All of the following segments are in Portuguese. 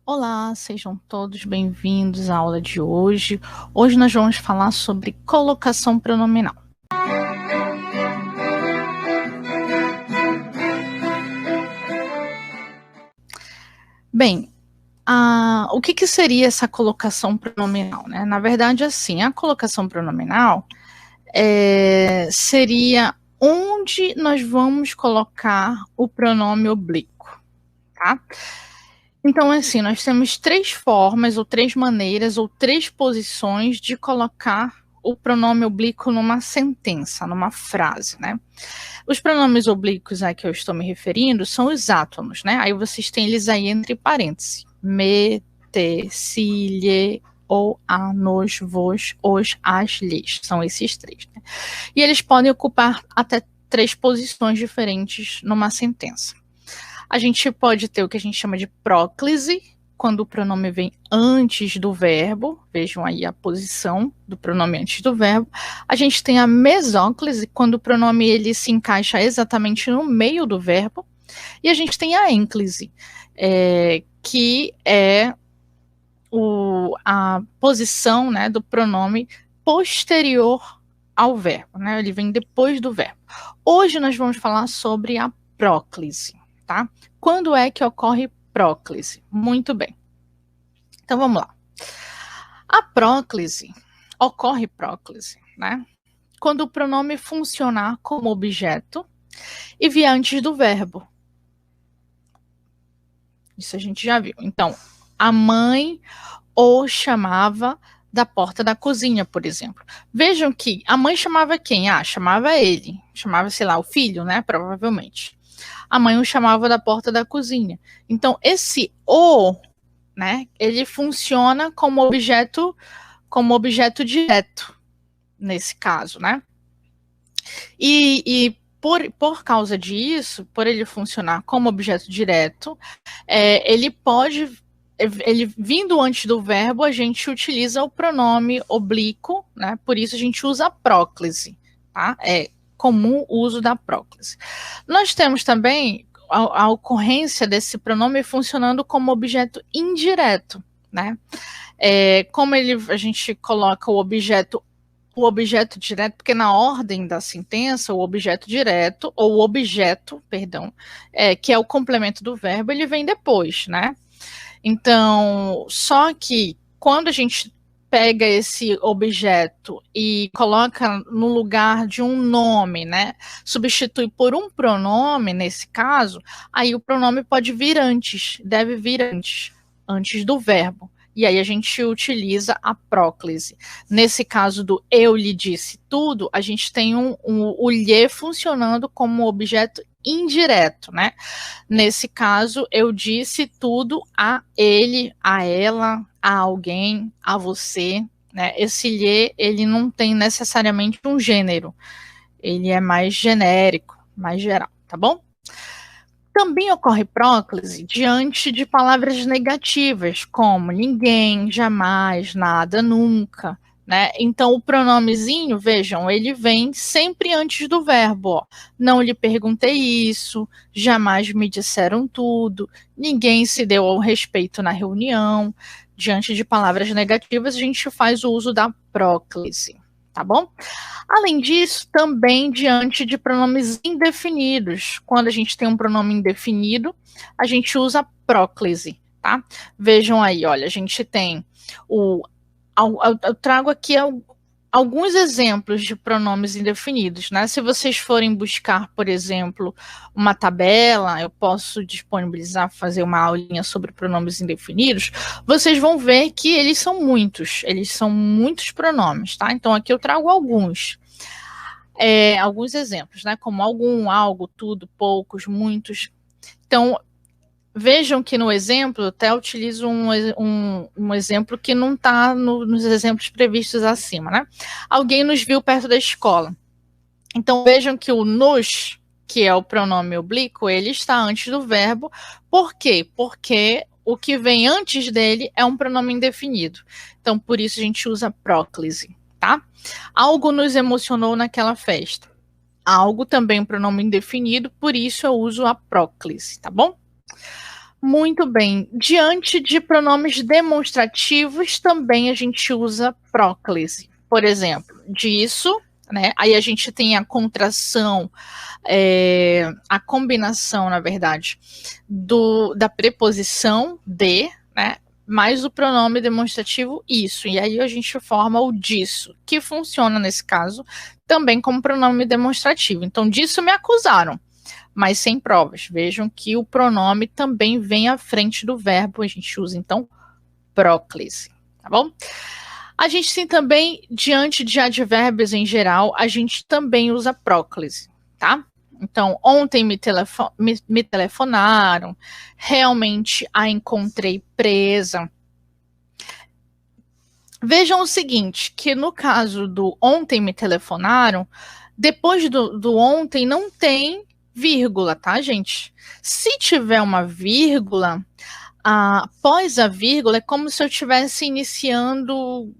Olá, sejam todos bem-vindos à aula de hoje. Hoje nós vamos falar sobre colocação pronominal. Bem, o que seria essa colocação pronominal, né? Na verdade, assim, a colocação pronominal seria onde nós vamos colocar o pronome oblíquo, tá? Então, assim, nós temos três formas, ou três maneiras, ou três posições de colocar o pronome oblíquo numa sentença, numa frase, né? Os pronomes oblíquos a que eu estou me referindo são os átomos, né? Aí vocês têm eles aí entre parênteses. Me, te, si, lhe, ou, a, nos, vos, os, as, lhes. São esses três, né? E eles podem ocupar até três posições diferentes numa sentença. A gente pode ter o que a gente chama de próclise, quando o pronome vem antes do verbo, vejam aí a posição do pronome antes do verbo. A gente tem a mesóclise, quando o pronome ele se encaixa exatamente no meio do verbo. E a gente tem a ênclise, que é a posição, né, do pronome posterior ao verbo, né? Ele vem depois do verbo. Hoje nós vamos falar sobre a próclise. Tá? Quando é que ocorre próclise? Muito bem. Então vamos lá. A próclise, ocorre próclise, né? Quando o pronome funcionar como objeto e vier antes do verbo. Isso a gente já viu. Então, a mãe o chamava da porta da cozinha, por exemplo. Vejam que a mãe chamava quem? Chamava ele. Chamava, sei lá, o filho, né? Provavelmente. A mãe o chamava da porta da cozinha. Então, esse o, né, ele funciona como objeto direto, nesse caso, né? E por causa disso, por ele funcionar como objeto direto, ele vindo antes do verbo, a gente utiliza o pronome oblíquo, né? Por isso a gente usa a próclise, tá? É comum o uso da próclise. Nós temos também a ocorrência desse pronome funcionando como objeto indireto, né? Como a gente coloca o objeto direto, porque na ordem da sentença, o objeto direto, ou o objeto, perdão, que é o complemento do verbo, ele vem depois, né? Então, só que quando a gente pega esse objeto e coloca no lugar de um nome, né? Substitui por um pronome, nesse caso, aí o pronome pode vir antes, deve vir antes do verbo. E aí a gente utiliza a próclise. Nesse caso do eu lhe disse tudo, a gente tem o lhe funcionando como objeto indireto, né? Nesse caso, eu disse tudo a ele, a ela, a alguém, a você, né? Esse lhe, ele não tem necessariamente um gênero. Ele é mais genérico, mais geral, tá bom? Também ocorre próclise diante de palavras negativas, como ninguém, jamais, nada, nunca, né? Então, o pronomezinho, vejam, ele vem sempre antes do verbo. Ó. Não lhe perguntei isso, jamais me disseram tudo, ninguém se deu ao respeito na reunião. Diante de palavras negativas, a gente faz o uso da próclise, tá bom? Além disso, também diante de pronomes indefinidos. Quando a gente tem um pronome indefinido, a gente usa próclise, tá? Vejam aí, olha, a gente tem eu trago aqui alguns exemplos de pronomes indefinidos, né? Se vocês forem buscar, por exemplo, uma tabela, eu posso disponibilizar, fazer uma aulinha sobre pronomes indefinidos, vocês vão ver que eles são muitos pronomes, tá? Então aqui eu trago alguns exemplos, né? Como algum, algo, tudo, poucos, muitos. Então, vejam que no exemplo, eu até utilizo um exemplo que não está nos exemplos previstos acima, né? Alguém nos viu perto da escola. Então, vejam que o nos, que é o pronome oblíquo, ele está antes do verbo. Por quê? Porque o que vem antes dele é um pronome indefinido. Então, por isso a gente usa próclise, tá? Algo nos emocionou naquela festa. Algo também um pronome indefinido, por isso eu uso a próclise, tá bom? Muito bem. Diante de pronomes demonstrativos, também a gente usa próclise. Por exemplo, disso, né? Aí a gente tem a contração, a combinação, na verdade, da preposição de, né? Mais o pronome demonstrativo isso. E aí a gente forma o disso, que funciona nesse caso também como pronome demonstrativo. Então, disso me acusaram, mas sem provas. Vejam que o pronome também vem à frente do verbo, a gente usa então próclise, tá bom? A gente tem também, diante de advérbios em geral, a gente também usa próclise, tá? Então, ontem me telefonaram, realmente a encontrei presa. Vejam o seguinte, que no caso do ontem me telefonaram, depois do ontem não tem vírgula, tá, gente? Se tiver uma vírgula, após a vírgula, é como se eu estivesse iniciando.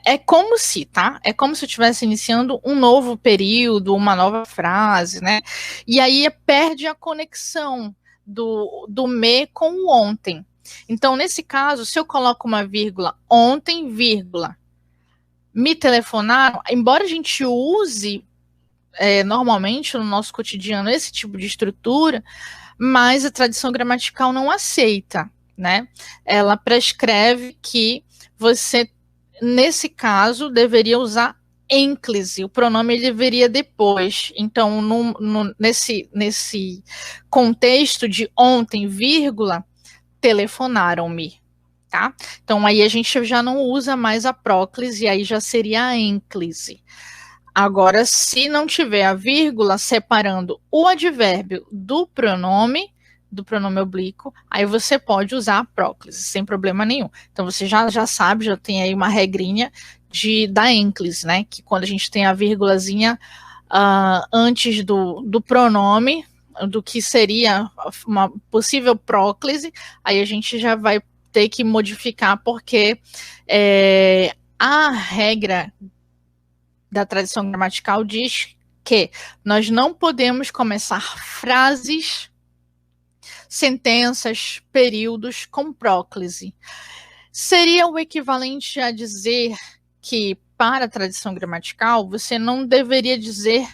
É como se, tá? É como se eu estivesse iniciando um novo período, uma nova frase, né? E aí perde a conexão do me com o ontem. Então, nesse caso, se eu coloco uma vírgula, ontem, vírgula, me telefonaram, embora a gente use normalmente no nosso cotidiano esse tipo de estrutura, mas a tradição gramatical não aceita, né? Ela prescreve que você, nesse caso, deveria usar ênclise, o pronome ele deveria depois. Então, nesse contexto de ontem, vírgula, telefonaram-me, tá? Então, aí a gente já não usa mais a próclise, aí já seria a ênclise. Agora, se não tiver a vírgula separando o advérbio do pronome oblíquo, aí você pode usar a próclise, sem problema nenhum. Então, você já sabe, já tem aí uma regrinha da ênclise, né? Que quando a gente tem a vírgulazinha antes do pronome, do que seria uma possível próclise, aí a gente já vai ter que modificar, porque a regra da tradição gramatical diz que nós não podemos começar frases, sentenças, períodos com próclise. Seria o equivalente a dizer que, para a tradição gramatical, você não deveria dizer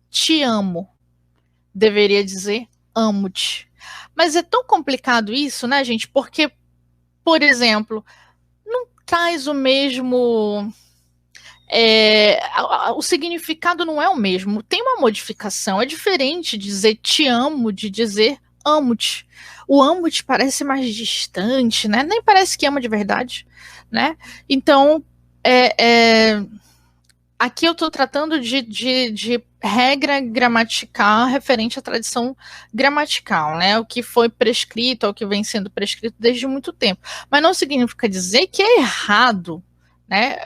te amo, deveria dizer amo-te. Mas é tão complicado isso, né, gente? Porque, por exemplo, não traz o mesmo... o significado não é o mesmo, tem uma modificação, é diferente dizer te amo de dizer amo-te. O amo-te parece mais distante, né? Nem parece que ama de verdade, né? Então, aqui eu estou tratando de regra gramatical referente à tradição gramatical, né? O que foi prescrito, o que vem sendo prescrito desde muito tempo. Mas não significa dizer que é errado, né?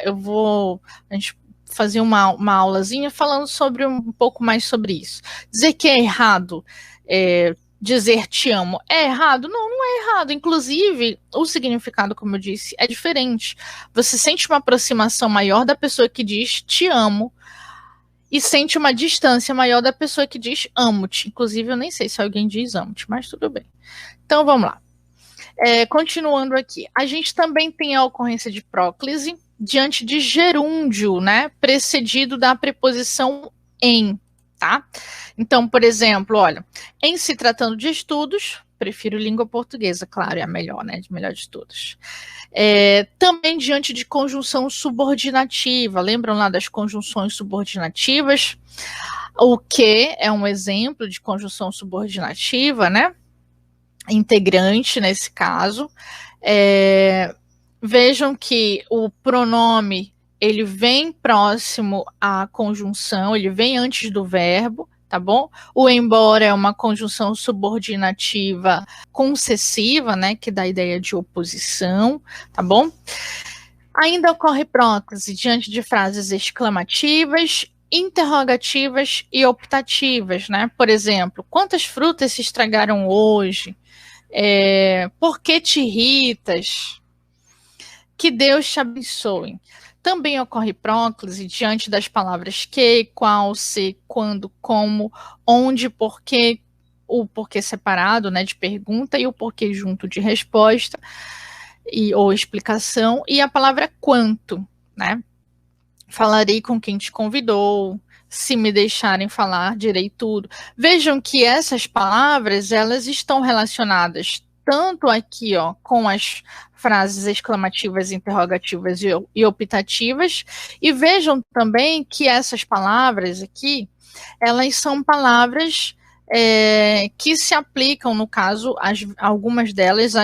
A gente fazer uma aulazinha falando sobre um pouco mais sobre isso. Dizer que é errado dizer te amo é errado? Não, não é errado. Inclusive, o significado, como eu disse, é diferente. Você sente uma aproximação maior da pessoa que diz te amo e sente uma distância maior da pessoa que diz amo-te. Inclusive, eu nem sei se alguém diz amo-te, mas tudo bem. Então, vamos lá. Continuando aqui. A gente também tem a ocorrência de próclise diante de gerúndio, né? Precedido da preposição em, tá? Então, por exemplo, olha, em se tratando de estudos, prefiro língua portuguesa, claro, é a melhor, né? De melhor de todos. Também diante de conjunção subordinativa, lembram lá das conjunções subordinativas? O que é um exemplo de conjunção subordinativa, né? Integrante, nesse caso. Vejam que o pronome, ele vem próximo à conjunção, ele vem antes do verbo, tá bom? O embora é uma conjunção subordinativa concessiva, né, que dá a ideia de oposição, tá bom? Ainda ocorre próclise diante de frases exclamativas, interrogativas e optativas, né? Por exemplo, quantas frutas se estragaram hoje? Por que te irritas? Que Deus te abençoe. Também ocorre próclise diante das palavras que, qual, se, quando, como, onde, porquê, o porquê separado, né, de pergunta, e o porquê junto de resposta ou explicação, e a palavra quanto, né? Falarei com quem te convidou, se me deixarem falar, direi tudo. Vejam que essas palavras, elas estão relacionadas tanto aqui, ó, com as frases exclamativas, interrogativas e optativas, e vejam também que essas palavras aqui, elas são palavras que se aplicam, no caso, algumas delas,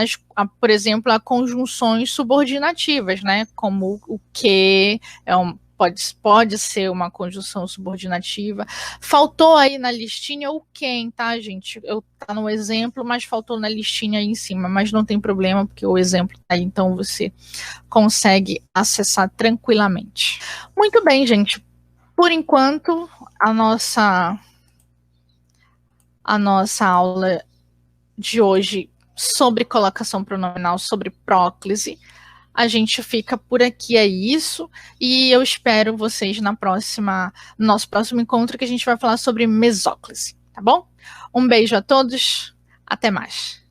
por exemplo, a conjunções subordinativas, né? Como o que pode ser uma conjunção subordinativa. Faltou aí na listinha o quem, tá, gente? Tá no exemplo, mas faltou na listinha aí em cima, mas não tem problema, porque o exemplo tá aí, então você consegue acessar tranquilamente. Muito bem, gente. Por enquanto, a nossa aula de hoje sobre colocação pronominal, sobre próclise. A gente fica por aqui, é isso, e eu espero vocês no nosso próximo encontro, que a gente vai falar sobre mesóclise, tá bom? Um beijo a todos, até mais.